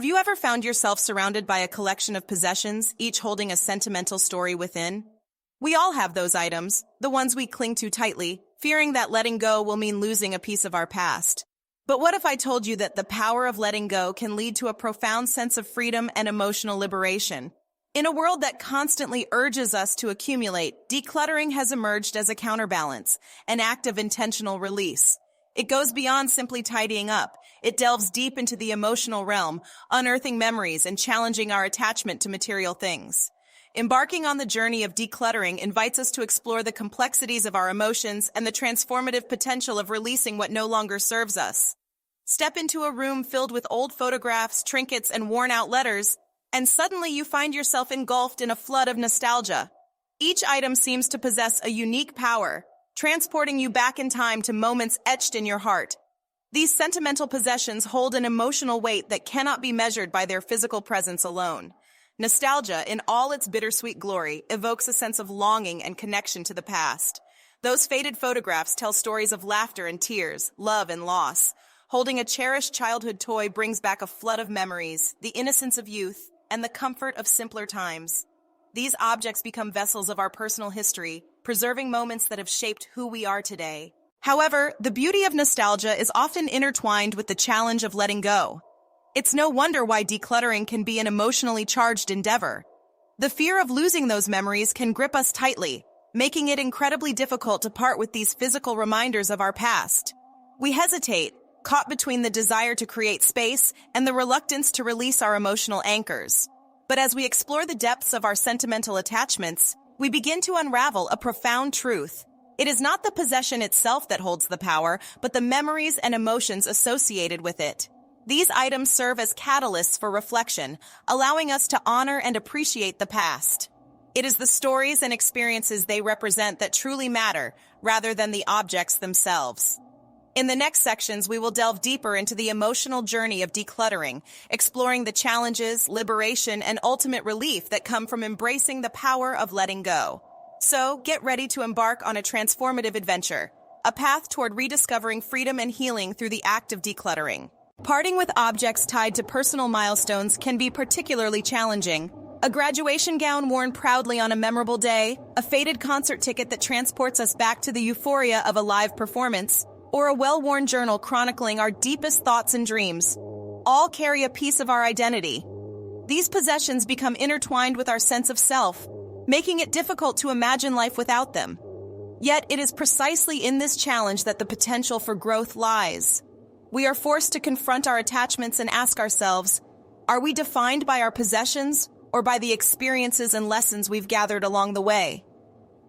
Have you ever found yourself surrounded by a collection of possessions, each holding a sentimental story within? We all have those items, the ones we cling to tightly, fearing that letting go will mean losing a piece of our past. But what if I told you that the power of letting go can lead to a profound sense of freedom and emotional liberation? In a world that constantly urges us to accumulate, decluttering has emerged as a counterbalance, an act of intentional release. It goes beyond simply tidying up. It delves deep into the emotional realm, unearthing memories and challenging our attachment to material things. Embarking on the journey of decluttering invites us to explore the complexities of our emotions and the transformative potential of releasing what no longer serves us. Step into a room filled with old photographs, trinkets, and worn-out letters, and suddenly you find yourself engulfed in a flood of nostalgia. Each item seems to possess a unique power, transporting you back in time to moments etched in your heart. These sentimental possessions hold an emotional weight that cannot be measured by their physical presence alone. Nostalgia, in all its bittersweet glory, evokes a sense of longing and connection to the past. Those faded photographs tell stories of laughter and tears, love and loss. Holding a cherished childhood toy brings back a flood of memories, the innocence of youth, and the comfort of simpler times. These objects become vessels of our personal history, preserving moments that have shaped who we are today. However, the beauty of nostalgia is often intertwined with the challenge of letting go. It's no wonder why decluttering can be an emotionally charged endeavor. The fear of losing those memories can grip us tightly, making it incredibly difficult to part with these physical reminders of our past. We hesitate, caught between the desire to create space and the reluctance to release our emotional anchors. But as we explore the depths of our sentimental attachments, we begin to unravel a profound truth. It is not the possession itself that holds the power, but the memories and emotions associated with it. These items serve as catalysts for reflection, allowing us to honor and appreciate the past. It is the stories and experiences they represent that truly matter, rather than the objects themselves. In the next sections, we will delve deeper into the emotional journey of decluttering, exploring the challenges, liberation, and ultimate relief that come from embracing the power of letting go. So, get ready to embark on a transformative adventure, a path toward rediscovering freedom and healing through the act of decluttering. Parting with objects tied to personal milestones can be particularly challenging. A graduation gown worn proudly on a memorable day, a faded concert ticket that transports us back to the euphoria of a live performance, or a well-worn journal chronicling our deepest thoughts and dreams. All carry a piece of our identity. These possessions become intertwined with our sense of self, making it difficult to imagine life without them. Yet it is precisely in this challenge that the potential for growth lies. We are forced to confront our attachments and ask ourselves, are we defined by our possessions or by the experiences and lessons we've gathered along the way?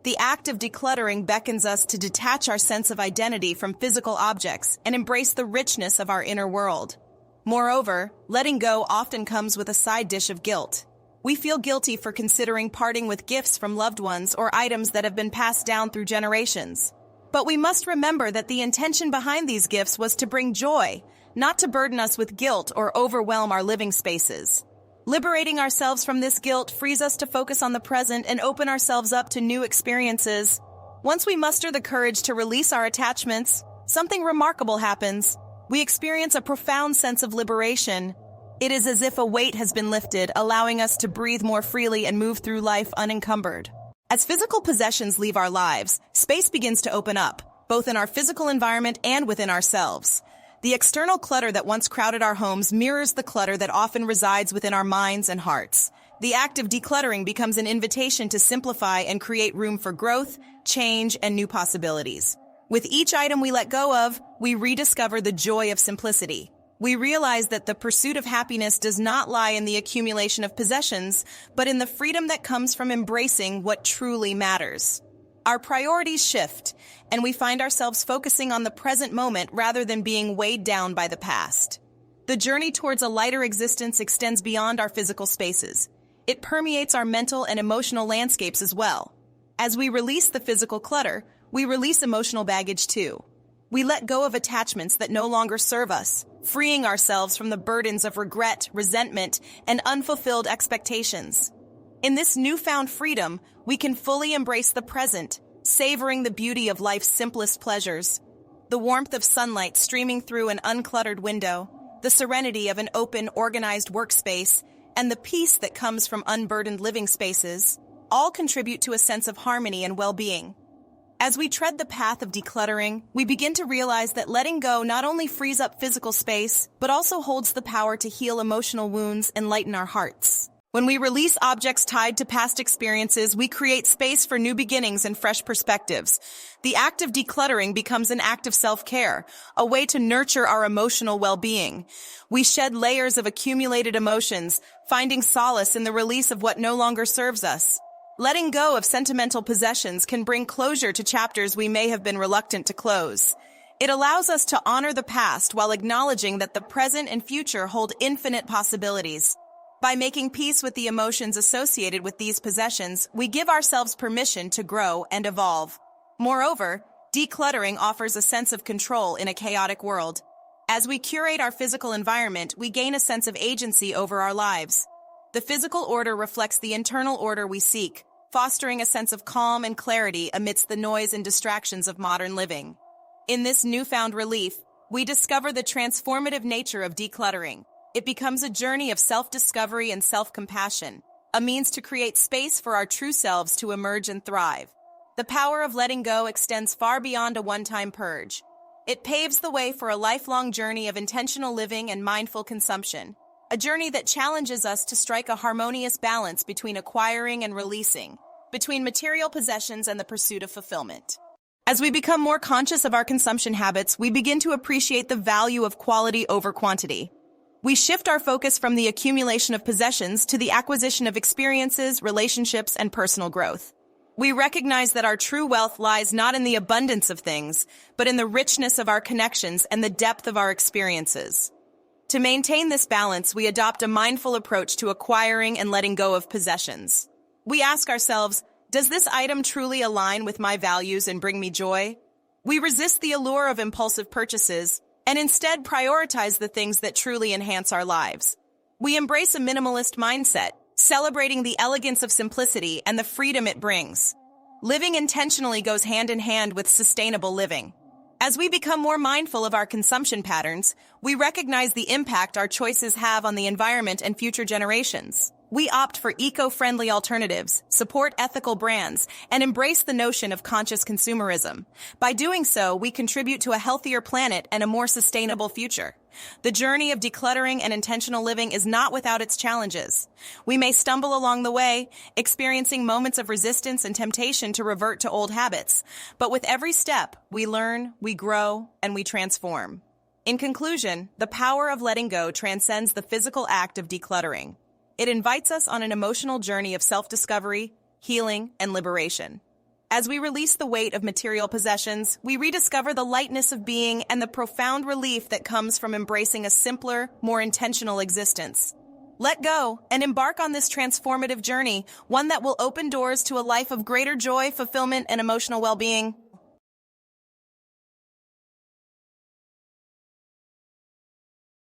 The act of decluttering beckons us to detach our sense of identity from physical objects and embrace the richness of our inner world. Moreover, letting go often comes with a side dish of guilt. We feel guilty for considering parting with gifts from loved ones or items that have been passed down through generations. But we must remember that the intention behind these gifts was to bring joy, not to burden us with guilt or overwhelm our living spaces. Liberating ourselves from this guilt frees us to focus on the present and open ourselves up to new experiences. Once we muster the courage to release our attachments, something remarkable happens. We experience a profound sense of liberation. It is as if a weight has been lifted, allowing us to breathe more freely and move through life unencumbered. As physical possessions leave our lives, space begins to open up, both in our physical environment and within ourselves. The external clutter that once crowded our homes mirrors the clutter that often resides within our minds and hearts. The act of decluttering becomes an invitation to simplify and create room for growth, change, and new possibilities. With each item we let go of, we rediscover the joy of simplicity. We realize that the pursuit of happiness does not lie in the accumulation of possessions, but in the freedom that comes from embracing what truly matters. Our priorities shift, and we find ourselves focusing on the present moment rather than being weighed down by the past. The journey towards a lighter existence extends beyond our physical spaces. It permeates our mental and emotional landscapes as well. As we release the physical clutter, we release emotional baggage too. We let go of attachments that no longer serve us, freeing ourselves from the burdens of regret, resentment, and unfulfilled expectations. In this newfound freedom, we can fully embrace the present, savoring the beauty of life's simplest pleasures. The warmth of sunlight streaming through an uncluttered window, the serenity of an open, organized workspace, and the peace that comes from unburdened living spaces all contribute to a sense of harmony and well-being. As we tread the path of decluttering, we begin to realize that letting go not only frees up physical space, but also holds the power to heal emotional wounds and lighten our hearts. When we release objects tied to past experiences, we create space for new beginnings and fresh perspectives. The act of decluttering becomes an act of self-care, a way to nurture our emotional well-being. We shed layers of accumulated emotions, finding solace in the release of what no longer serves us. Letting go of sentimental possessions can bring closure to chapters we may have been reluctant to close. It allows us to honor the past while acknowledging that the present and future hold infinite possibilities. By making peace with the emotions associated with these possessions, we give ourselves permission to grow and evolve. Moreover, decluttering offers a sense of control in a chaotic world. As we curate our physical environment, we gain a sense of agency over our lives. The physical order reflects the internal order we seek, fostering a sense of calm and clarity amidst the noise and distractions of modern living. In this newfound relief, we discover the transformative nature of decluttering. It becomes a journey of self-discovery and self-compassion, a means to create space for our true selves to emerge and thrive. The power of letting go extends far beyond a one-time purge. It paves the way for a lifelong journey of intentional living and mindful consumption, a journey that challenges us to strike a harmonious balance between acquiring and releasing, between material possessions and the pursuit of fulfillment. As we become more conscious of our consumption habits, we begin to appreciate the value of quality over quantity. We shift our focus from the accumulation of possessions to the acquisition of experiences, relationships, and personal growth. We recognize that our true wealth lies not in the abundance of things, but in the richness of our connections and the depth of our experiences. To maintain this balance, we adopt a mindful approach to acquiring and letting go of possessions. We ask ourselves, does this item truly align with my values and bring me joy? We resist the allure of impulsive purchases and instead prioritize the things that truly enhance our lives. We embrace a minimalist mindset, celebrating the elegance of simplicity and the freedom it brings. Living intentionally goes hand in hand with sustainable living. As we become more mindful of our consumption patterns, we recognize the impact our choices have on the environment and future generations. We opt for eco-friendly alternatives, support ethical brands, and embrace the notion of conscious consumerism. By doing so, we contribute to a healthier planet and a more sustainable future. The journey of decluttering and intentional living is not without its challenges. We may stumble along the way, experiencing moments of resistance and temptation to revert to old habits. But with every step, we learn, we grow, and we transform. In conclusion, the power of letting go transcends the physical act of decluttering. It invites us on an emotional journey of self-discovery, healing, and liberation. As we release the weight of material possessions, we rediscover the lightness of being and the profound relief that comes from embracing a simpler, more intentional existence. Let go and embark on this transformative journey, one that will open doors to a life of greater joy, fulfillment, and emotional well-being.